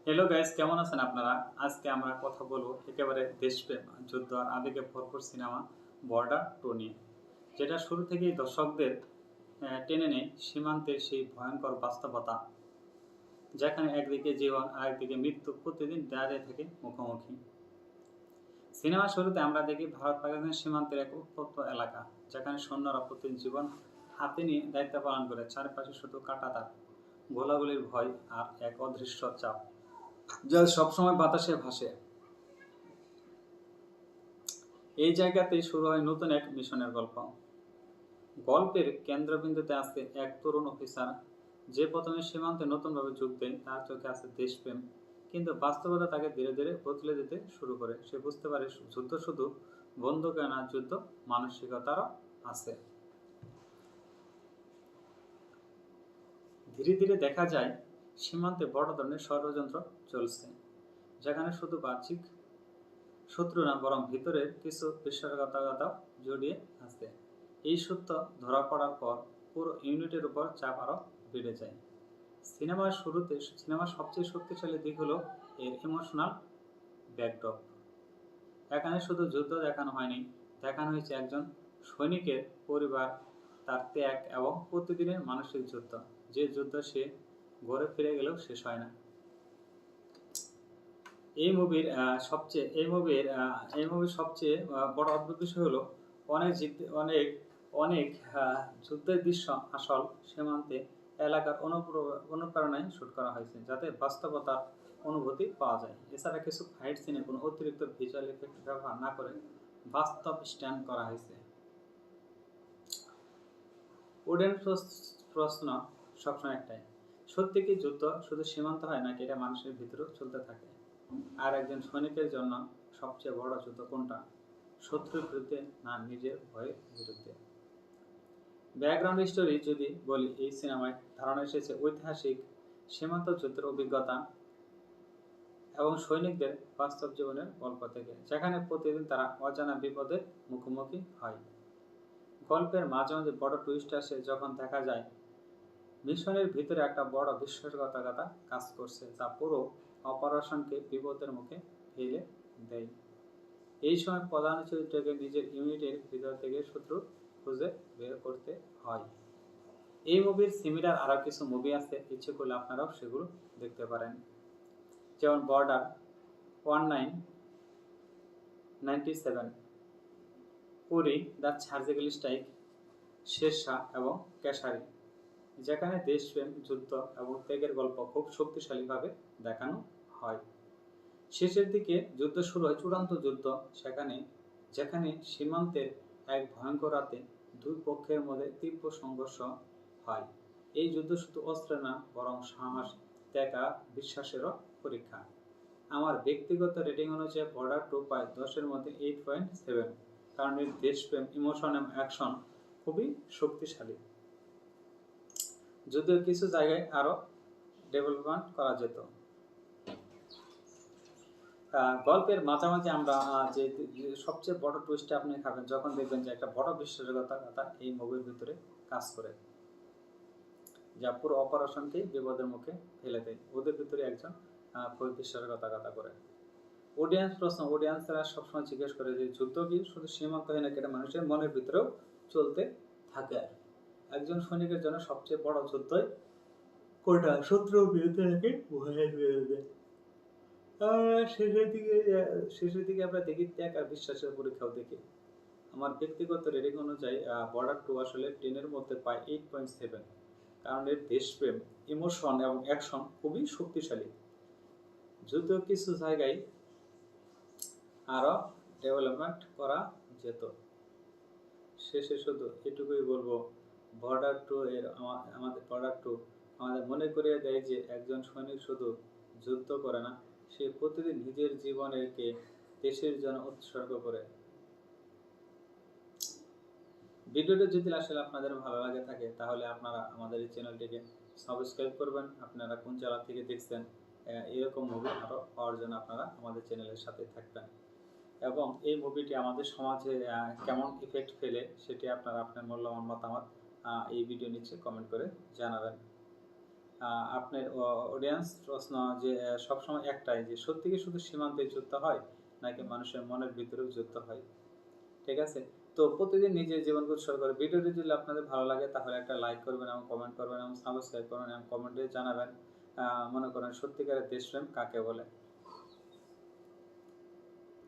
Hello guys, কেমন আছেন আপনারা? আজকে আমরা কথা বলবো একেবারে দেশপ্রেম, যুদ্ধ আর আবেগে ভরপুর সিনেমা বর্ডার 2 নিয়ে। যেটা শুরু থেকেই দর্শকদের টেনে নেয় সীমান্তের সেই ভয়ঙ্কর বাস্তবতা, যেখানে একদিকে জীবন আরেকদিকে মৃত্যু প্রতিদিন দাঁড়িয়ে থাকে মুখোমুখি। সিনেমার শুরুতে আমরা দেখি ভারত-পাকিস্তান সীমান্তের এক উত্তপ্ত এলাকা, যেখানে সৈন্যরা প্রতিদিন জীবন হাতে নিয়ে দায়িত্ব পালন করে। চারপাশে শুধু কাঁটাতার, গোলাগুলির ভয় আর এক অদৃশ্য চাপ যা সবসময় বাতাসে ভাসে। এই জায়গাতেই শুরু হয় নতুন এক মিশনের গল্প। গল্পের কেন্দ্রবিন্দুতে আছে এক তরুণ অফিসার, যে প্রথমে সীমান্তে নতুনভাবে যোগ দেয়। তার চোখে আছে দেশপ্রেম, কিন্তু বাস্তবতা তাকে ধীরে ধীরে বদলে দিতে শুরু করে। সে বুঝতে পারে যুদ্ধ শুধু বন্দুকে না, যুদ্ধ মানসিকতারও আছে। ধীরে ধীরে দেখা যায় সীমান্তে বড় ধরনের ষড়যন্ত্র চলছে, যেখানে শুধু বাহ্যিক শত্রু না, বরং ভিতরের কিছু বিশ্বাসঘাতকতা জড়িয়ে আছে। এই সত্য ধরা পড়ার পর পুরো ইউনিটের উপর চাপ আরও বেড়ে যায়। সিনেমার সবচেয়ে শক্তিশালী দিক হলো এর ইমোশনাল ব্যাকড্রপ। এখানে শুধু যুদ্ধ দেখানো হয়নি, দেখানো হয়েছে একজন সৈনিকের পরিবার, তার ত্যাগ এবং প্রতিদিনের মানসিক যুদ্ধ। যে যুদ্ধ সে ঘরে ফিরে গেলেও শেষ হয় না। এই মুভির সবচেয়ে বড় অদ্ভুত বিষয় হলো অনেক অনেক অনেক যুদ্ধের দৃশ্য আসল সীমান্তে এলাকার অনুপ্রেরণায় শুট করা হয়েছে, যাতে বাস্তবতার অনুভূতি পাওয়া যায়। এছাড়া কিছু ফাইট সিনে কোনো অতিরিক্ত ভিজুয়াল ইফেক্ট ব্যবহার না করে বাস্তব স্ট্যান্ড করা হয়েছে। প্রশ্ন সবসময় একটাই, সত্যি কি যুদ্ধ শুধু সীমান্ত হয়, নাকি এটা মানুষের ভিতরেও চলতে থাকে? আর একজন সৈনিকের জন্য সবচেয়ে বড় যুদ্ধ কোনটা? শত্রুর বিরুদ্ধে না নিজের ভয়ের বিরুদ্ধে? ব্যাকগ্রাউন্ড স্টোরি যদি বলি, এই সিনেমায় ধারণা এসেছে ঐতিহাসিক সীমান্ত যুদ্ধের অভিজ্ঞতা এবং সৈনিকদের বাস্তব জীবনের গল্প থেকে, যেখানে প্রতিদিন তারা অজানা বিপদের মুখোমুখি হয়। গল্পের মাঝে মাঝে বড় টুইস্ট আসে, যখন দেখা যায় মিশনের ভিতরে একটা বড় বিশ্বাসঘাতকতা কাজ করছে, যা পুরো অপারেশনকে বিপদের মুখে ফেলে দেয়। এই সময় প্রধান চরিত্রকে নিজের ইউনিটের ভিতর থেকে শত্রু খুঁজে বের করতে হয়। এই মুভির সিমিলার আরও কিছু মুভি আছে, ইচ্ছে করলে আপনারাও সেগুলো দেখতে পারেন, যেমন border 1997, Uri the surgical strike, Shershaah এবং কেশারি, যেখানে দেশপ্রেম, যুদ্ধ এবং ত্যাগের গল্প খুব শক্তিশালীভাবে দেখানো হয়। শেষের দিকে যুদ্ধ শুরু হয়, চূড়ান্ত যুদ্ধ, যেখানে সীমান্তের এক ভয়ঙ্কর রাতে দুই পক্ষের মধ্যে তীব্র সংঘর্ষ হয়। এই যুদ্ধ শুধু অস্ত্রের না, বরং সাহস, ত্যাগ আর বিশ্বাসেরও পরীক্ষা। আমার ব্যক্তিগত রেটিং অনুযায়ী বর্ডার 2 পায় 10-এর মধ্যে 8.7, কারণ এর দেশপ্রেম, ইমোশন এবং অ্যাকশন খুবই শক্তিশালী। যদিও কিছু জায়গায় আরও ডেভেলপমেন্ট করা যেত। গল্পের মাঝামাঝি আমরা যে সবচেয়ে বড় টুইস্টটা আপনি খাবেন যখন দেখবেন যে একটা বড় বিশ্বাসঘাতকতা এই মুভির ভিতরে কাজ করে, যা পুরো অপারেশনকেই বিপদের মুখে ফেলে দেয়। ওদের ভিতরে একজন বিশ্বাসঘাতকতা করে। অডিয়েন্সরা সবসময় জিজ্ঞেস করে যে যুদ্ধ কি শুধু সীমান্ত হয়, নাকি এটা মানুষের মনের ভিতরেও চলতে থাকে। একজন সৈনিকের জন্য সবচেয়ে বড় যুদ্ধই কোনটা? শত্রুর বিরুদ্ধে নাকি ভয়ের বিরুদ্ধে? শেষের দিকে আমরা দেখি ত্যাগ আর বিশ্বাসের পরীক্ষাও দেখি। আমার ব্যক্তিগত রেটিং অনুযায়ী বর্ডার 2 আসলে 10-এর মধ্যে পায় 8.7, কারণ এর দেশপ্রেম, ইমোশন এবং অ্যাকশন খুবই শক্তিশালী। যদিও কিছু জায়গায় আরও ডেভেলপমেন্ট করা যেত। শেষে শুধু এটুকুই বলবো, বর্ডার 2 আমাদের মনে করিয়ে দেয় যে একজন সৈনিক শুধু যুদ্ধ করে না, সে প্রতিদিন নিজের জীবনকে দেশের জন্য উৎসর্গ করে। ভিডিওটি যদি আসলে আপনাদের ভালো লাগে থাকে, তাহলে আপনারা আমাদের এই চ্যানেলটিকে সাবস্ক্রাইব করবেন। আপনারা কোন জেলা থেকে দেখছেন, এরকম মুভি আরও পাওয়ার জন্য আপনারা আমাদের চ্যানেলের সাথে থাকবেন। এবং এই মুভিটি আমাদের সমাজে কেমন ইফেক্ট ফেলে, সেটি আপনারা আপনার মূল্যবান মতামত এই ভিডিও নিচে কমেন্ট করে জানাবেন। আপনার অডিয়েন্স প্রশ্ন যে সবসময় একটাই, যে সত্যি কি শুধু সীমান্তে যুদ্ধ হয় নাকি মানুষের মনের ভিতরেও যুদ্ধ হয়? ঠিক আছে? তো প্রতিদিন নিজের জীবনকে উৎসর্গ করে। ভিডিওটি যদি আপনাদের ভালো লাগে তাহলে একটা লাইক করবেন এবং কমেন্ট করবেন এবং সাবস্ক্রাইব করবেন এবং কমেন্টে জানাবেন মনে করেন সত্যিকারের দেশপ্রেম কাকে বলে।